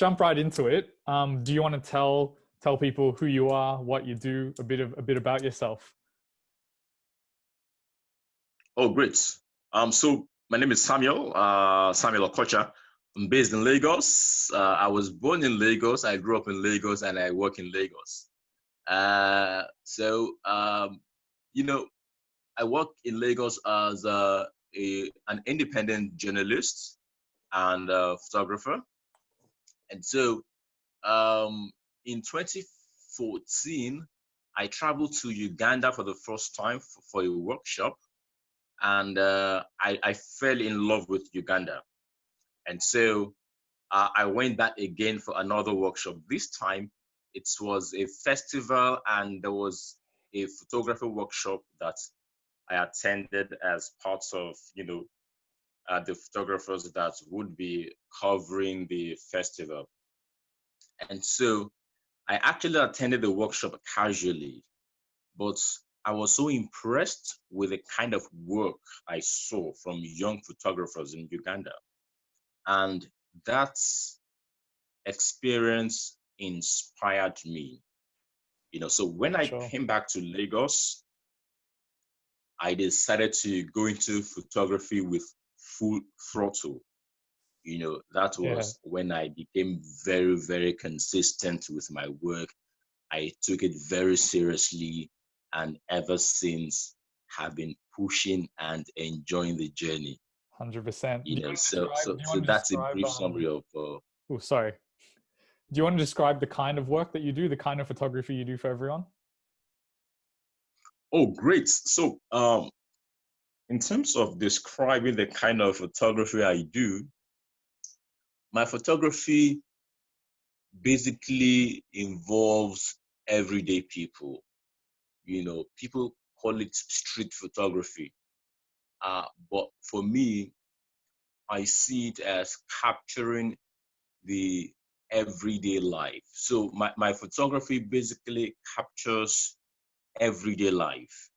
jump right into it. Do you want to tell people who you are, what you do, a bit about yourself? Oh, great. So my name is Samuel Okocha. I'm based in Lagos. I was born in Lagos. I grew up in Lagos, and I work in Lagos. Uh, so, um, you know, I work in Lagos as an independent journalist and photographer. And so, um, in 2014, I traveled to Uganda for the first time for a workshop, and I fell in love with Uganda. And so I went back again for another workshop. This time it was a festival, and there was a photography workshop that I attended as part of, the photographers that would be covering the festival. And so I actually attended the workshop casually, but I was so impressed with the kind of work I saw from young photographers in Uganda. And that experience inspired me. So when For I sure. came back to Lagos, I decided to go into photography with full throttle. That Yeah. was when I became very, very consistent with my work. I took it very seriously, and ever since have been pushing and enjoying the journey. 100%. Do you So want to that's a describe, brief summary of. oh, sorry. Do you want to describe the kind of work that you do, the kind of photography you do for everyone? Oh, great. So, in terms of describing the kind of photography I do, my photography basically involves everyday people. People call it street photography. But for me, I see it as capturing the everyday life. So my photography basically captures everyday life.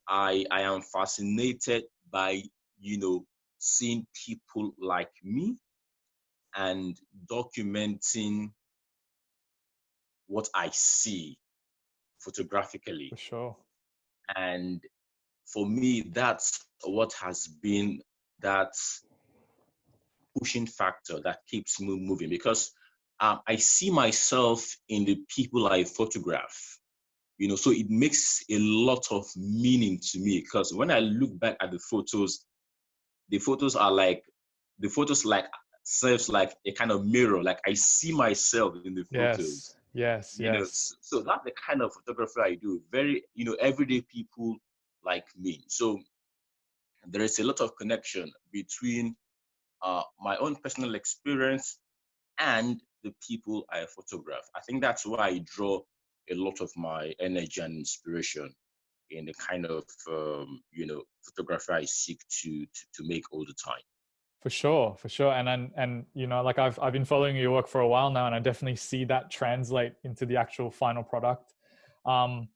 I am fascinated by, seeing people like me and documenting what I see photographically. For sure. And for me, that's what has been that pushing factor that keeps me moving, because I see myself in the people I photograph. So it makes a lot of meaning to me, because when I look back at the photos are like the photos like serves like a kind of mirror. Like I see myself in the Yes. photos. Yes. Yes. So that's the kind of photography I do. Very, everyday people like me. So there is a lot of connection between my own personal experience and the people I photograph. I think that's why I draw a lot of my energy and inspiration in the kind of photography I seek to make all the time. For sure, for sure. And like I've been following your work for a while now, and I definitely see that translate into the actual final product. Um,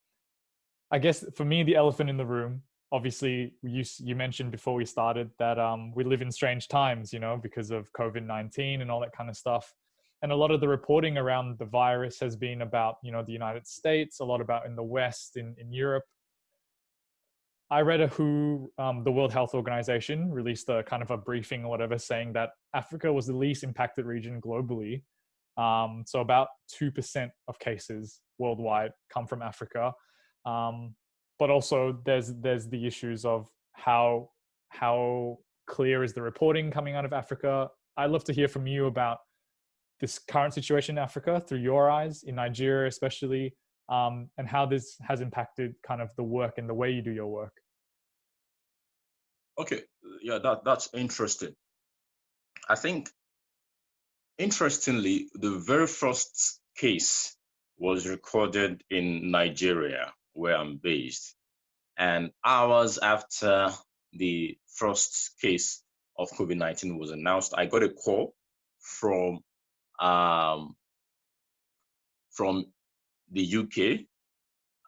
I guess for me, the elephant in the room, obviously, you mentioned before we started that we live in strange times, because of COVID-19 and all that kind of stuff. And a lot of the reporting around the virus has been about, the United States, a lot about in the West, in Europe. I read the World Health Organization released a kind of a briefing or whatever, saying that Africa was the least impacted region globally. So about 2% of cases worldwide come from Africa. But also there's the issues of how clear is the reporting coming out of Africa. I'd love to hear from you about this current situation in Africa through your eyes, in Nigeria especially, and how this has impacted kind of the work and the way you do your work. Okay, yeah, that's interesting. I think, interestingly, the very first case was recorded in Nigeria, where I'm based. And hours after the first case of COVID-19 was announced, I got a call from um, from the UK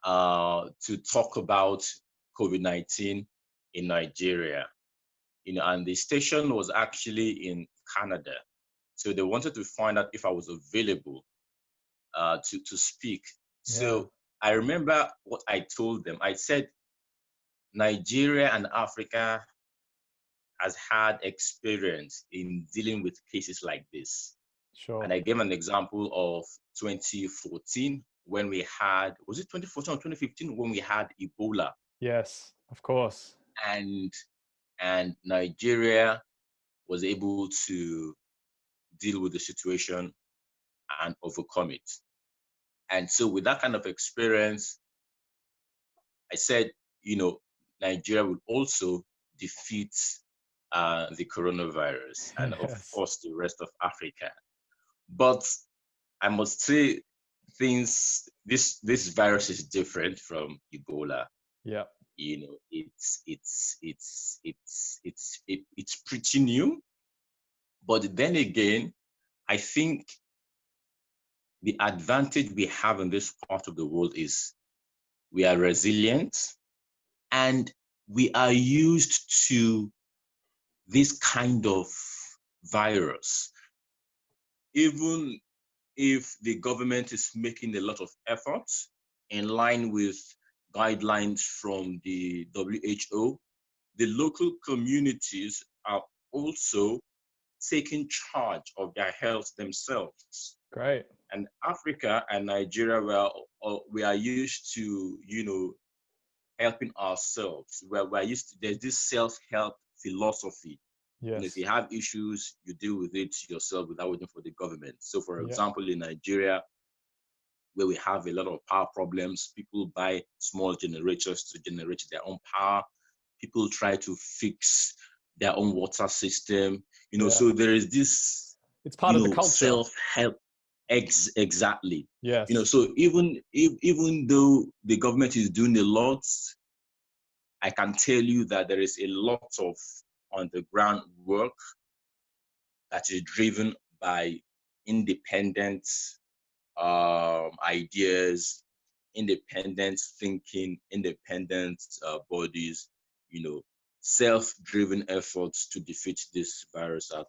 to talk about COVID-19 in Nigeria. And the station was actually in Canada. So they wanted to find out if I was available to speak. Yeah. So I remember what I told them. I said, Nigeria and Africa has had experience in dealing with cases like this. Sure. And I gave an example of 2014 when we had, was it 2014 or 2015 when we had Ebola? Yes, of course. And Nigeria was able to deal with the situation and overcome it. And so with that kind of experience, I said, Nigeria would also defeat the coronavirus and of Yes. course the rest of Africa. But I must say this virus is different from Ebola. Yeah. It's pretty new. But then again, I think the advantage we have in this part of the world is we are resilient and we are used to this kind of virus. Even if the government is making a lot of efforts in line with guidelines from the WHO, the local communities are also taking charge of their health themselves. Great. And Africa and Nigeria, we are used to, helping ourselves. We're used to, there's this self-help philosophy. If Yes. you have issues, you deal with it yourself without waiting for the government. So for Yeah. example, in Nigeria, where we have a lot of power problems, people buy small generators to generate their own power. People try to fix their own water system. Yeah. So there is this, It's part of the culture. self-help. Exactly. Yes. So even though the government is doing a lot, I can tell you that there is a lot of on the ground work that is driven by independent ideas, independent thinking, independent bodies, self-driven efforts to defeat this virus at,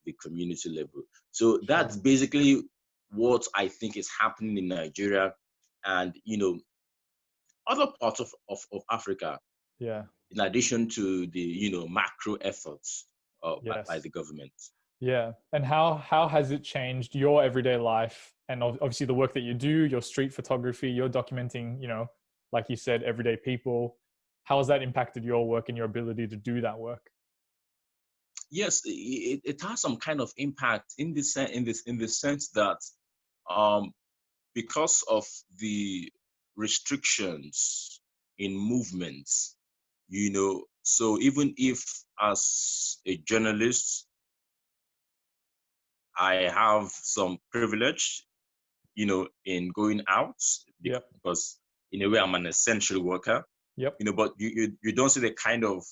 the community level. So that's Sure. basically what I think is happening in Nigeria and, other parts of Africa, Yeah. in addition to the, macro efforts by Yes. the government. Yeah. And how has it changed your everyday life and obviously the work that you do, your street photography, you're documenting, like you said, everyday people. How has that impacted your work and your ability to do that work? Yes, it has some kind of impact in the sense that um, because of the restrictions in movements, so even if as a journalist I have some privilege, in going out Yep. because in a way I'm an essential worker, Yep. but you don't see the kind of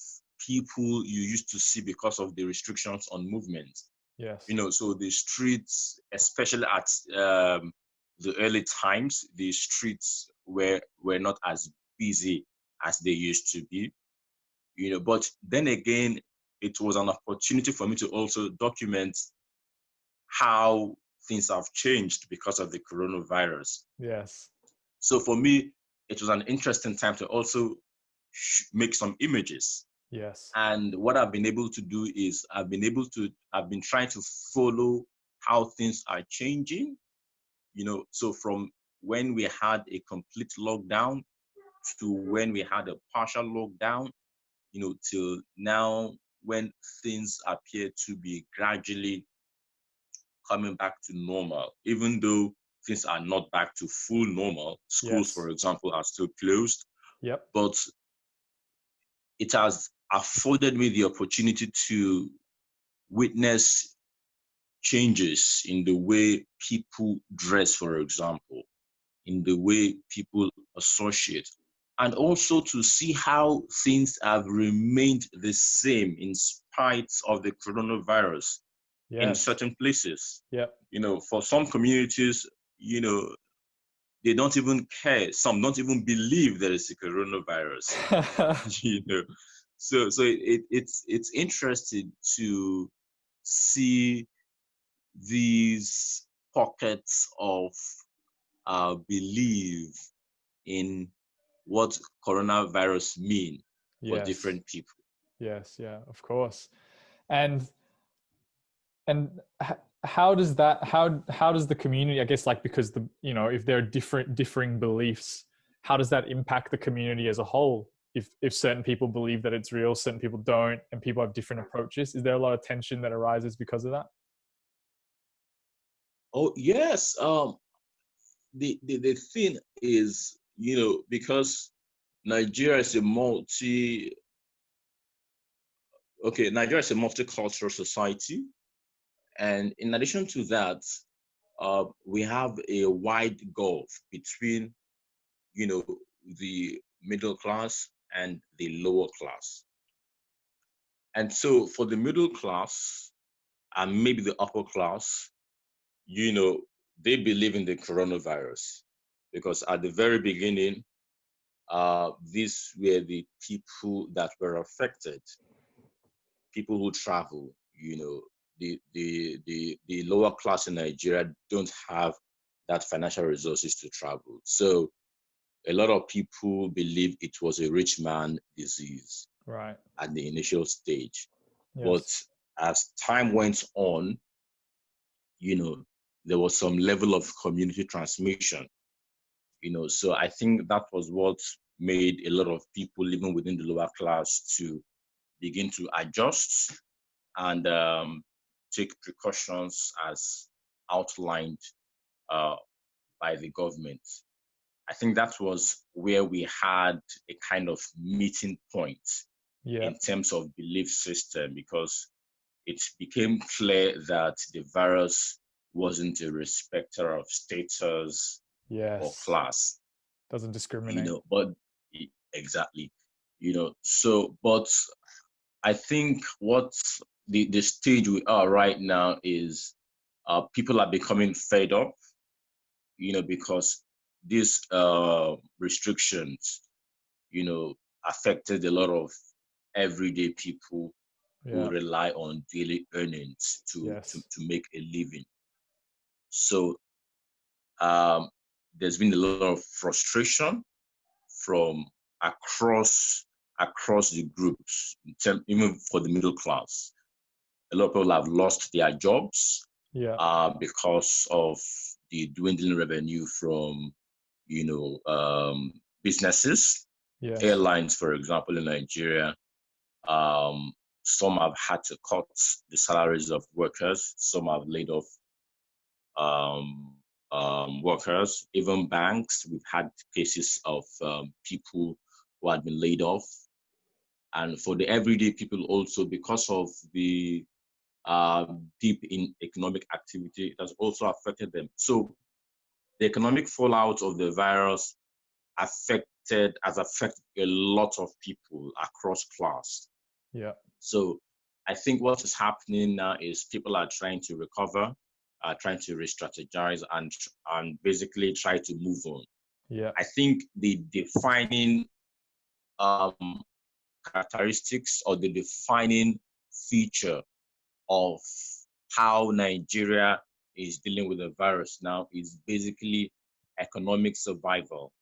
people you used to see because of the restrictions on movement. Yes. So the streets, especially at the early times, the streets were not as busy as they used to be. But then again, it was an opportunity for me to also document how things have changed because of the coronavirus. Yes. So for me, it was an interesting time to also make some images. Yes. And what I've been able to do is I've been trying to follow how things are changing, so from when we had a complete lockdown to when we had a partial lockdown, till now when things appear to be gradually coming back to normal, even though things are not back to full normal. Schools, Yes. for example, are still closed, Yep. but it has afforded me the opportunity to witness changes in the way people dress, for example, in the way people associate, and also to see how things have remained the same in spite of the coronavirus in Yes. certain places. Yep. For some communities, they don't even care. Some don't even believe there is a coronavirus. you know, so it's interesting to see these pockets of belief in what coronavirus mean for Yes. different people. Yes. Yeah, of course. And how does that, how does the community, I guess, like, because the, you know, if there are differing beliefs, how does that impact the community as a whole? If certain people believe that it's real, certain people don't, and people have different approaches, is there a lot of tension that arises because of that? Oh yes. The thing is, because Nigeria is a multi Nigeria is a multicultural society, and in addition to that, we have a wide gulf between, you know, the middle class and the lower class. And so for the middle class and maybe the upper class, you know, they believe in the coronavirus because at the very beginning, these were the people that were affected, people who travel, the lower class in Nigeria don't have that financial resources to travel. So a lot of people believe it was a rich man disease Right. at the initial stage. But Yes. as time went on, there was some level of community transmission, so I think that was what made a lot of people living within the lower class to begin to adjust and take precautions as outlined uh, by the government. I think that was where we had a kind of meeting point Yeah. in terms of belief system, because it became clear that the virus wasn't a respecter of status or Yes. class, Doesn't discriminate. but exactly, but I think what the stage we are right now is people are becoming fed up, because these restrictions, affected a lot of everyday people who Yeah. rely on daily earnings Yes. to make a living. So um, there's been a lot of frustration from across across the groups, even for the middle class. A lot of people have lost their jobs Yeah. because of the dwindling revenue from, businesses, Yes. airlines, for example, in Nigeria. Um, some have had to cut the salaries of workers. Some have laid off um, workers. Even banks, we've had cases of people who had been laid off. And for the everyday people also, because of the deep in economic activity, it has also affected them. So the economic fallout of the virus has affected a lot of people across class. Yeah. So I think what is happening now is people are trying to recover, trying to re-strategize, and basically try to move on. Yeah. I think the defining um, characteristics or the defining feature of how Nigeria is dealing with the virus now is basically economic survival.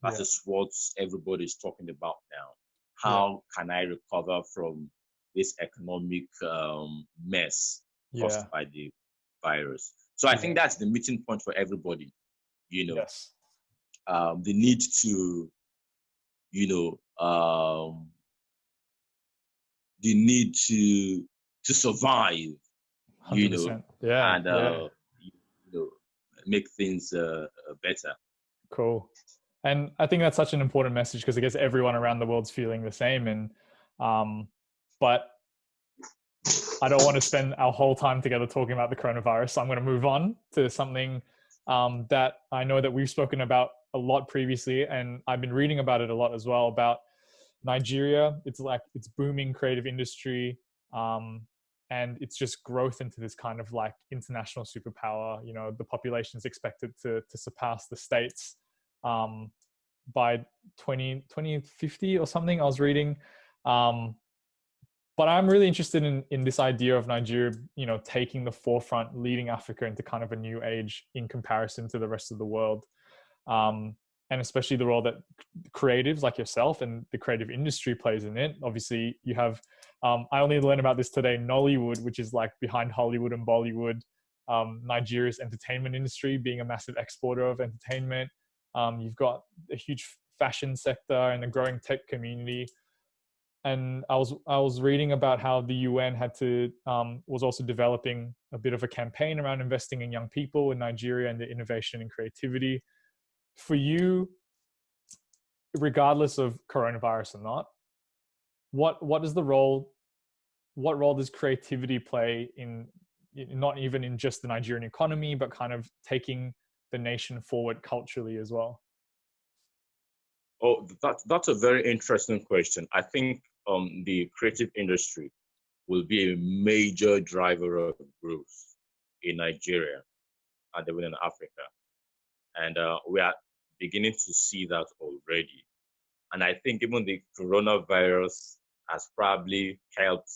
That Yeah. is what everybody is talking about now. Yeah. How can I recover from this economic mess caused Yeah. by the virus? So I Yeah. think that's the meeting point for everybody. You know, Yes. the need to, you know, the need to survive. You know, 100%. Yeah. and Yeah. make things better. Cool. And I think that's such an important message because I guess everyone around the world's feeling the same. And, but I don't want to spend our whole time together talking about the coronavirus. So I'm going to move on to something that I know that we've spoken about a lot previously, and I've been reading about it a lot as well, about Nigeria. It's like it's booming creative industry, and it's just growth into this kind of like international superpower. You know, the population is expected to surpass the states um, by 2050 or something. I was reading. Um, But I'm really interested in this idea of Nigeria, taking the forefront, leading Africa into kind of a new age in comparison to the rest of the world. And especially the role that creatives like yourself and the creative industry plays in it. Obviously, you have, I only learned about this today, Nollywood, which is like behind Hollywood and Bollywood, Nigeria's entertainment industry being a massive exporter of entertainment. You've got a huge fashion sector and a growing tech community. And I was reading about how the UN was also developing a bit of a campaign around investing in young people in Nigeria and the innovation and creativity. For you, regardless of coronavirus or not, what is the role? What role does creativity play in not even in just the Nigerian economy, but kind of taking the nation forward culturally as well? Oh, that's a very interesting question. I think the creative industry will be a major driver of growth in Nigeria and even in Africa. And we are beginning to see that already. And I think even the coronavirus has probably helped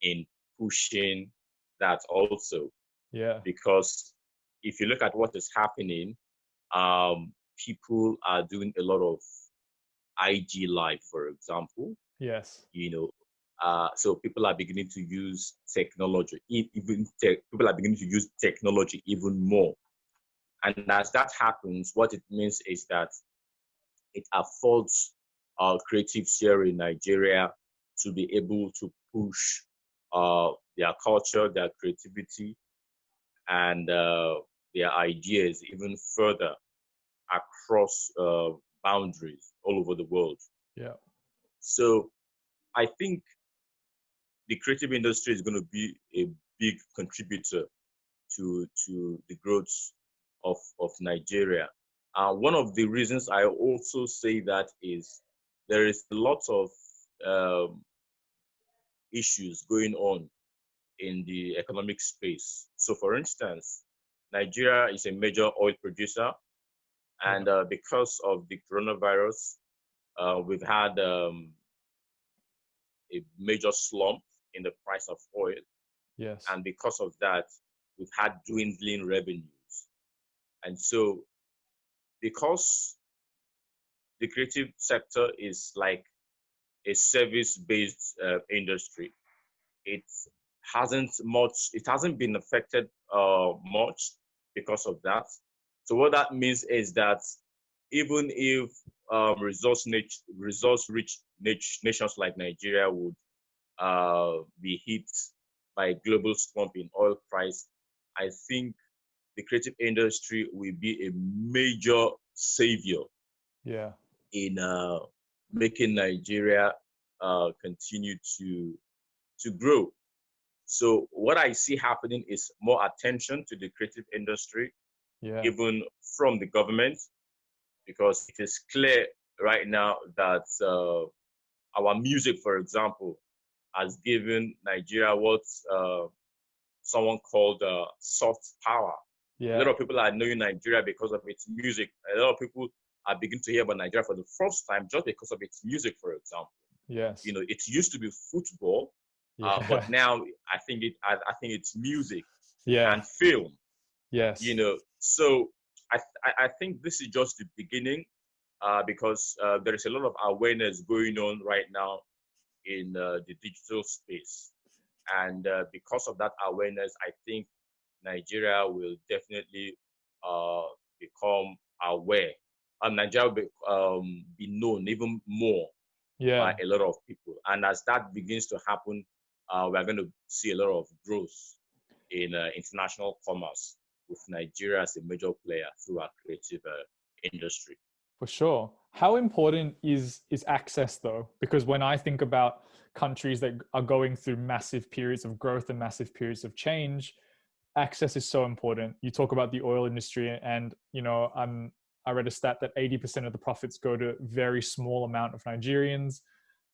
in pushing that also. Yeah. Because if you look at what is happening, people are doing a lot of IG Live, for example. Yes. So people are beginning to use technology. People are beginning to use technology even more. And as that happens, what it means is that it affords creatives here in Nigeria to be able to push their culture, their creativity, and their ideas even further across boundaries all over the world. Yeah. So I think the creative industry is going to be a big contributor to the growth of Nigeria. One of the reasons I also say that is there is a lot of issues going on in the economic space. So, for instance, Nigeria is a major oil producer, and because of the coronavirus, we've had a major slump in the price of oil. Yes. And because of that, we've had dwindling revenues. And so, because the creative sector is like a service-based industry, it it hasn't been affected much because of that. So what that means is that even if resource-rich nations like Nigeria would be hit by a global slump in oil price, I think the creative industry will be a major savior in making Nigeria continue to grow. So what I see happening is more attention to the creative industry, even from the government, because it is clear right now that our music, for example, has given Nigeria what someone called soft power. A lot of people are knowing Nigeria because of its music. A lot of people are beginning to hear about Nigeria for the first time just because of its music, for example. Yes. It used to be football, but now I think it's music and film. Yes. So I think this is just the beginning, because there is a lot of awareness going on right now in the digital space. And because of that awareness, I think Nigeria will definitely become aware. Nigeria will be known even more by a lot of people. And as that begins to happen, we're going to see a lot of growth in international commerce with Nigeria as a major player through our creative industry. For sure. How important is access though? Because when I think about countries that are going through massive periods of growth and massive periods of change, access is so important. You talk about the oil industry, and I read a stat that 80% of the profits go to a very small amount of Nigerians.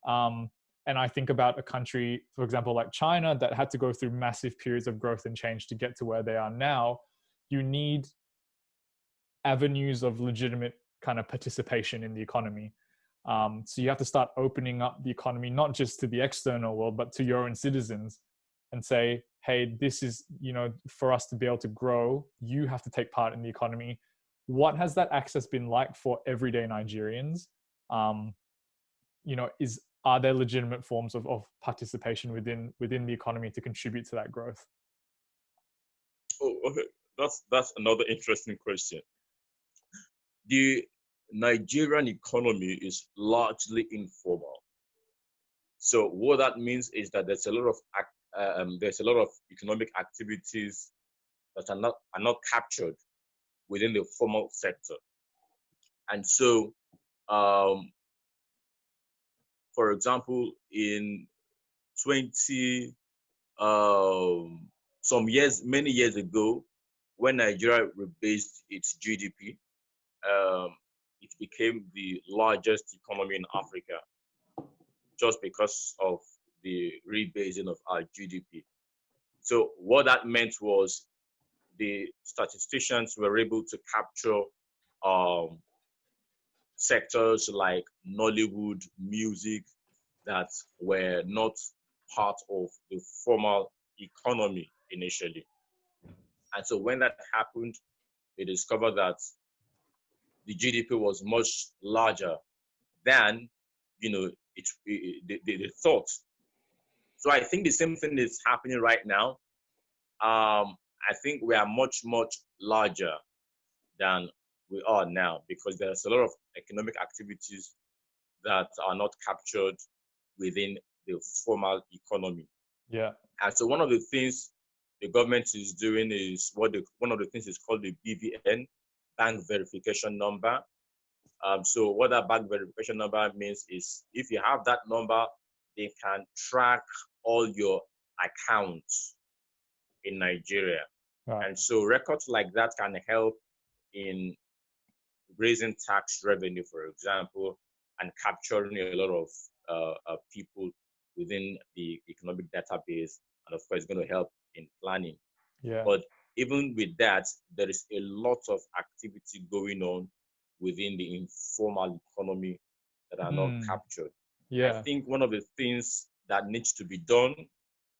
And I think about a country, for example, like China, that had to go through massive periods of growth and change to get to where they are now. You need avenues of legitimate kind of participation in the economy. So you have to start opening up the economy, not just to the external world, but to your own citizens, and say, hey, this is, for us to be able to grow, you have to take part in the economy. What has that access been like for everyday Nigerians? Are there legitimate forms of participation within the economy to contribute to that growth? Oh, okay. That's another interesting question. The Nigerian economy is largely informal. So what that means is that there's a lot of economic activities that are not captured within the formal sector. And so, for example, in 20 many years ago, when Nigeria rebased its GDP, it became the largest economy in Africa just because of the rebasing of our GDP. So what that meant was the statisticians were able to capture sectors like Nollywood, music, that were not part of the formal economy initially. And so when that happened, they discovered that the GDP was much larger than they thought. So I think the same thing is happening right now. I think we are much, much larger than we are now because there's a lot of economic activities that are not captured within the formal economy. Yeah. And so one of the things the government is doing is one of the things is called the BVN, bank verification number. So what that bank verification number means is if you have that number, they can track all your accounts in Nigeria. Right. And so records like that can help in raising tax revenue, for example, and capturing a lot of people within the economic database. And of course, it's going to help in planning. Yeah. But even with that, there is a lot of activity going on within the informal economy that are not captured. Yeah. I think one of the things that needs to be done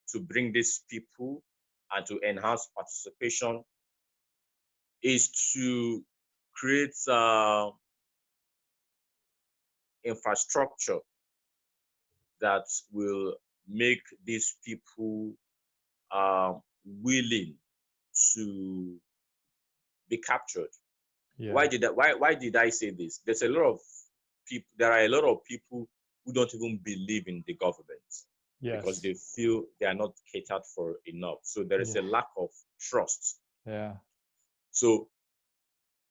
to bring these people and to enhance participation is to create infrastructure that will make these people willing to be captured. Yeah. Why did I say this? There are a lot of people who don't even believe in the government. Yes. Because they feel they are not catered for enough. So there is a lack of trust. Yeah. So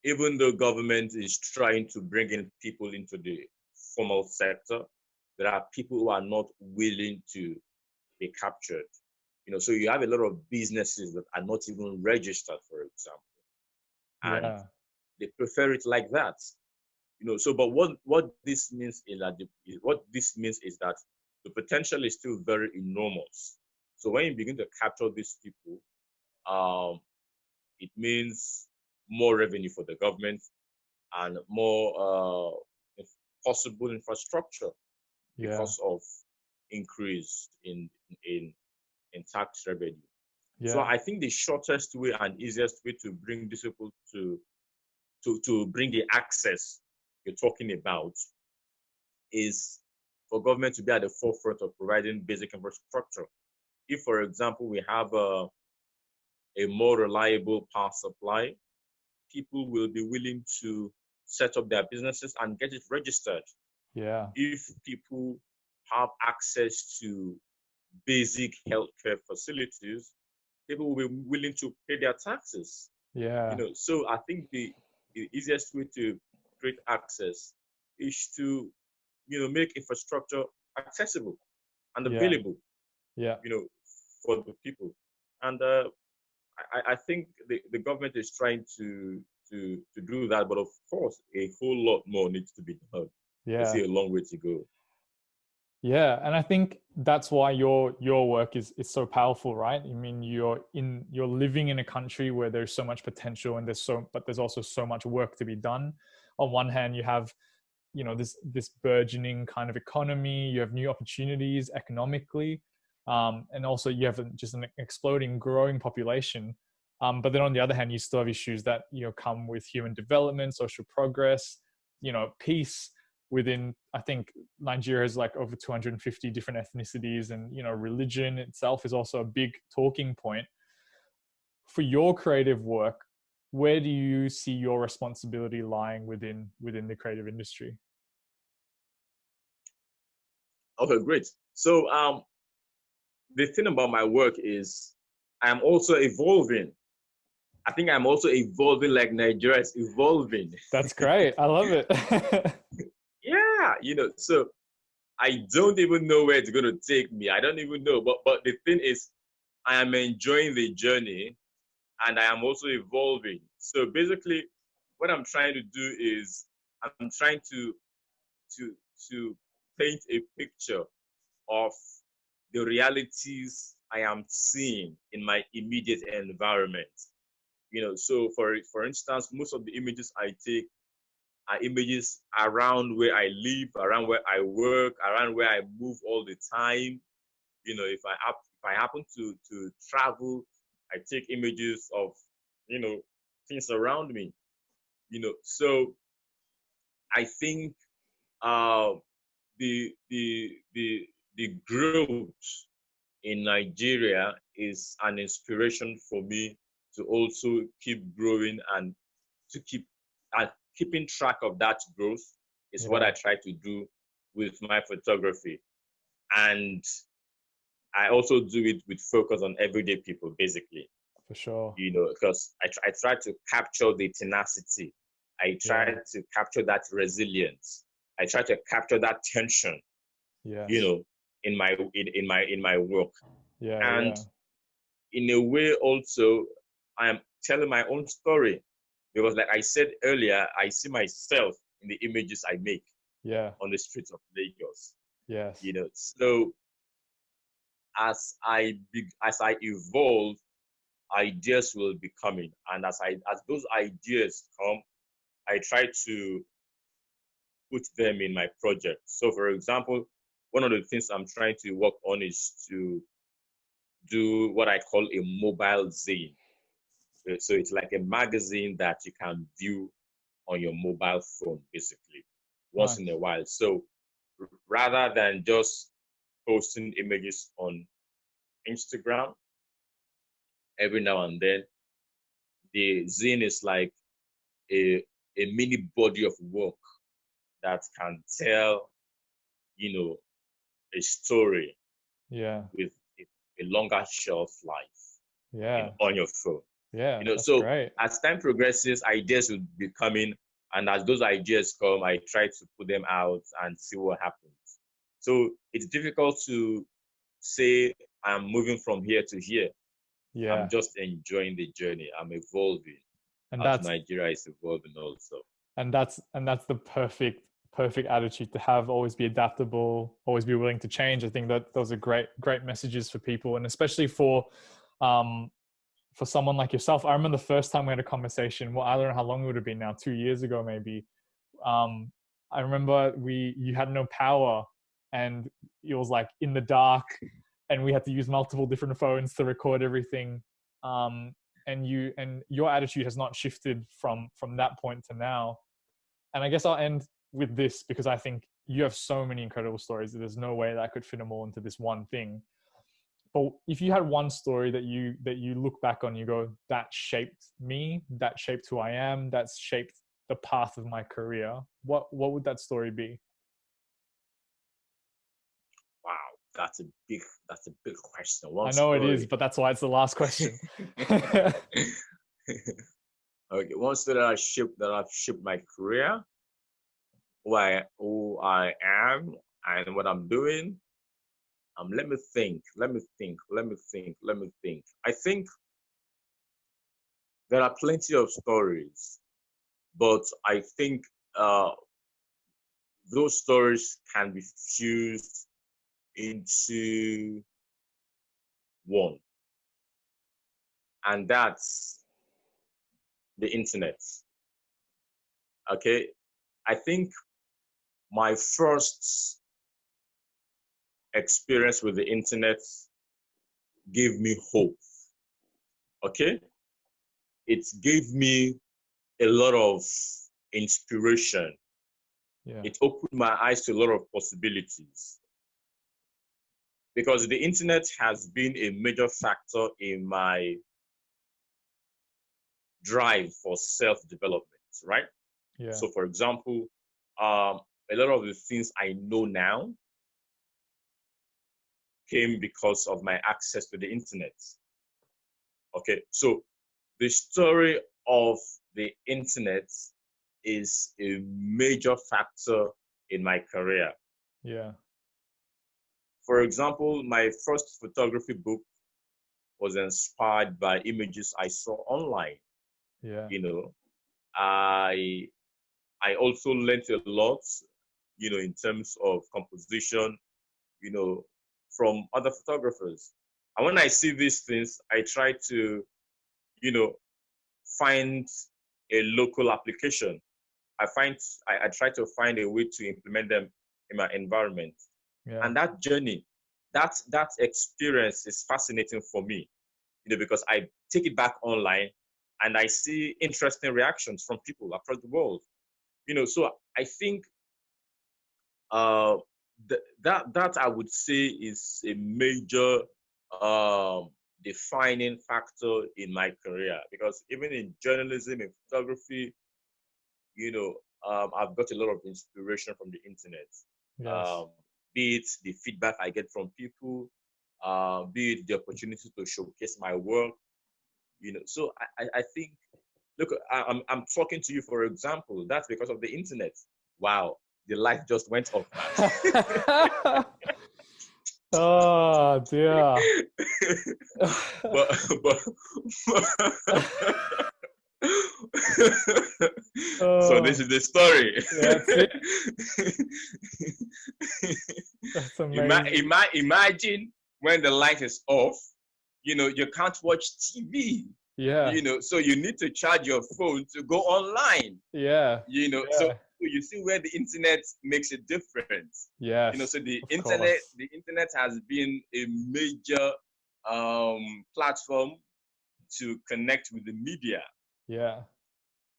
even though government is trying to bring in people into the formal sector, there are people who are not willing to be captured. So you have a lot of businesses that are not even registered, for example. And they prefer it like that. So but what this means is that the potential is still very enormous. So when you begin to capture these people, it means more revenue for the government and more possible infrastructure because of increase in tax revenue. So I think the shortest way and easiest way to bring these people to bring the access you're talking about is for government to be at the forefront of providing basic infrastructure. If, for example, we have a more reliable power supply, people will be willing to set up their businesses and get it registered. Yeah. If people have access to basic healthcare facilities, people will be willing to pay their taxes. Yeah. So I think the easiest way to create access is to, make infrastructure accessible and available, for the people. And I think the government is trying to do that, but of course, a whole lot more needs to be done. Yeah. I see a long way to go. Yeah, and I think that's why your work is so powerful, right? I mean, you're living in a country where there's so much potential and there's also so much work to be done. On one hand, you have this burgeoning kind of economy. You have new opportunities economically, and also you have just an exploding, growing population. But then on the other hand, you still have issues that come with human development, social progress, peace within. I think Nigeria has like over 250 different ethnicities, and religion itself is also a big talking point. For your creative work, where do you see your responsibility lying within the creative industry? Okay, great. So the thing about my work is I'm also evolving. I think I'm also evolving like Nigeria is evolving. That's great. I love it. Yeah, so I don't even know where it's going to take me. I don't even know. But the thing is, I am enjoying the journey, and I am also evolving. So basically, what I'm trying to do is I'm trying to to paint a picture of the realities I am seeing in my immediate environment. So for instance, most of the images I take are images around where I live, around where I work, around where I move all the time. If I happen to travel, I take images of things around me. So I think uh, the growth in Nigeria is an inspiration for me to also keep growing and to keeping track of that growth is what I try to do with my photography. And I also do it with focus on everyday people, basically. For sure. Because I try to capture the tenacity. I try to capture that resilience. I try to capture that tension. Yes. In my work. And Yeah. in a way also, I am telling my own story, because like I said earlier, I see myself in the images I make on the streets of Lagos. Yes. So as I evolve, ideas will be coming, and as those ideas come, I try to put them in my project. So for example, one of the things I'm trying to work on is to do what I call a mobile zine. So it's like a magazine that you can view on your mobile phone, basically, once in a while. So rather than just posting images on Instagram every now and then, the zine is like a mini body of work that can tell, a story with a longer shelf life on your phone. So great. as time progresses, ideas will be coming, and as those ideas come, I try to put them out and see what happens. So it's difficult to say I'm moving from here to here. I'm just enjoying the journey. I'm evolving, and as Nigeria is evolving also. And that's the perfect attitude to have. Always be adaptable, always be willing to change. I think that those are great messages for people, and especially for someone like yourself. I remember the first time we had a conversation, well, I don't know how long it would have been now, 2 years ago maybe. I remember you had no power, and it was like in the dark, and we had to use multiple different phones to record everything. And your attitude has not shifted from that point to now. And I guess I'll end with this, because I think you have so many incredible stories that there's no way that I could fit them all into this one thing. But if you had one story that you look back on, you go, that shaped me, that shaped who I am, that's shaped the path of my career, what would that story be? Wow, that's a big question. I know it is, but that's why it's the last question. Okay, one story that I've shaped my career, who I am, and what I'm doing. Let me think. I think there are plenty of stories, but I think those stories can be fused into one, and that's the internet. Okay, I think my first experience with the internet gave me hope. Okay? It gave me a lot of inspiration. Yeah. It opened my eyes to a lot of possibilities. Because the internet has been a major factor in my drive for self-development, right? Yeah. So, for example, a lot of the things I know now came because of my access to the internet. Okay, so the story of the internet is a major factor in my career. Yeah. For example, my first photography book was inspired by images I saw online. Yeah. You know, I also learned a lot, in terms of composition, from other photographers. And when I see these things, I try to, find a local application. I try to find a way to implement them in my environment. Yeah. And that journey, that experience is fascinating for me, because I take it back online and I see interesting reactions from people across the world. So I think uh, that I would say is a major defining factor in my career, because even in journalism and photography, I've got a lot of inspiration from the internet. Yes. Um, be it the feedback I get from people, be it the opportunity to showcase my work. So I think, look, I'm talking to you, for example, that's because of the internet. Wow, the light just went off, man. Oh dear. but so Oh, this is the story. that's it. That's amazing. Imagine when the light is off, you can't watch TV, Yeah. so you need to charge your phone to go online, Yeah. so Yeah. you see where the internet makes a difference. Yes. So the Of internet course. the internet has been a major platform to connect with the media, Yeah.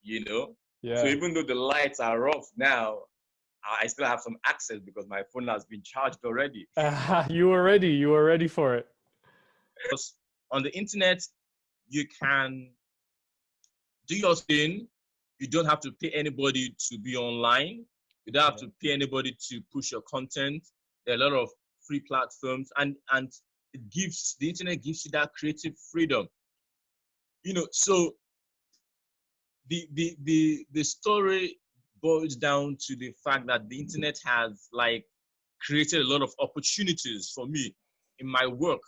you know. So Yeah. even though the lights are off now, I still have some access because my phone has been charged already. You were ready. You were ready for it. Because on the internet, you can do your thing. You don't have to pay anybody to be online. You don't have to pay anybody to push your content. There are a lot of free platforms, and the internet gives you that creative freedom. So the story boils down to the fact that the internet has like created a lot of opportunities for me in my work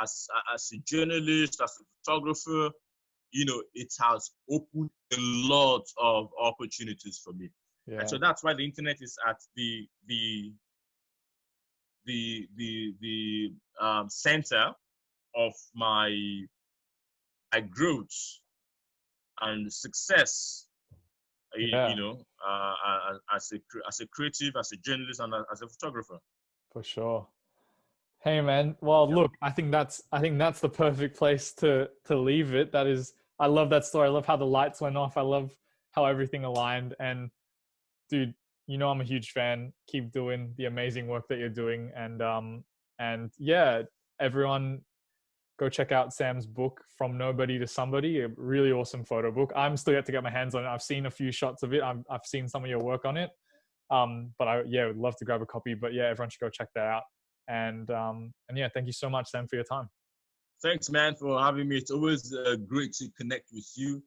as a journalist, as a photographer. It has opened a lot of opportunities for me. And Yeah. so that's why the internet is at the center of my growth and success. Yeah. As a creative, as a journalist, and as a photographer. For sure. Hey man, well Yeah. look, I think that's the perfect place to leave it. That is, I love that story. I love how the lights went off. I love how everything aligned. And dude, I'm a huge fan. Keep doing the amazing work that you're doing. And yeah, everyone go check out Sam's book, From Nobody to Somebody. A really awesome photo book. I'm still yet to get my hands on it. I've seen a few shots of it. I've seen some of your work on it. But I would love to grab a copy. But yeah, everyone should go check that out. And yeah, thank you so much, Sam, for your time. Thanks, man, for having me. It's always great to connect with you.